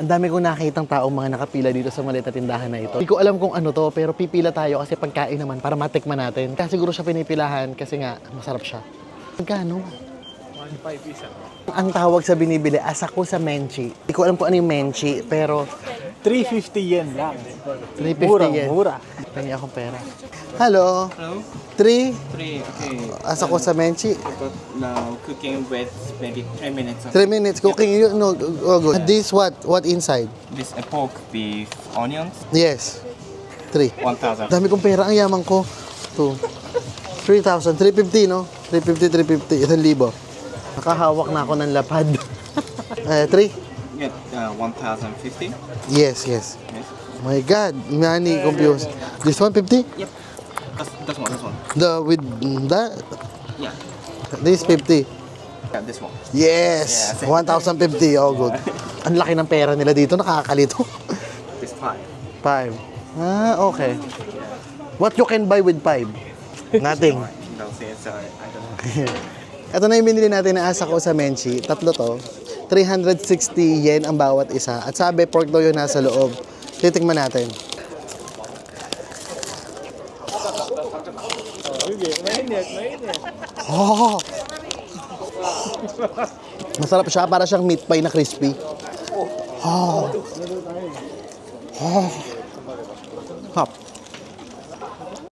Ang dami kong nakitang taong mga nakapila dito sa maliit na tindahan na ito. Hindi ko alam kung ano to, pero pipila tayo kasi pagkain naman para matikman natin. Kaya siguro siya pinipilahan kasi nga masarap siya. Magkano? 1.5 isa. Ang tawag sa binibili, asako sa menchi. Hindi ko alam kung ano yung menchi, pero 350 yen lang. 350 yen. Mura. Pengi akong pera. Hello? Hello? 3? 3, okay. Asako sa menchi. But now cooking with maybe 3 minutes. 3 minutes cooking. You know, oh good. This what? What inside? This pork, beef, onions, Yes. 3. 1,000. Dami kong pera, ang yaman ko. 2. 3,000. 350, no? 350, 1,000. Nakahawak na ako ng lapad. 3? Yeah, 1,050. Yes. Yes. My God, many confused. This one 50? Yep. That's one. The with that? Yeah. This 50. Yeah, this one. Yes! Yes. 1,050. Oh, good. Ang laki ng pera nila dito, nakakalito. This 5. 5. Ah, okay. What you can buy with 5? Nothing. Don't say it, sorry. I don't know. Ito na yung binili natin na asako sa menchi. Tatlo to. 360 yen ang bawat isa. At sabi, pork daw yun nasa loob. Titikman natin. Oh! Masarap siya. Para siyang meat pie na crispy. Oh! Oh! Hop.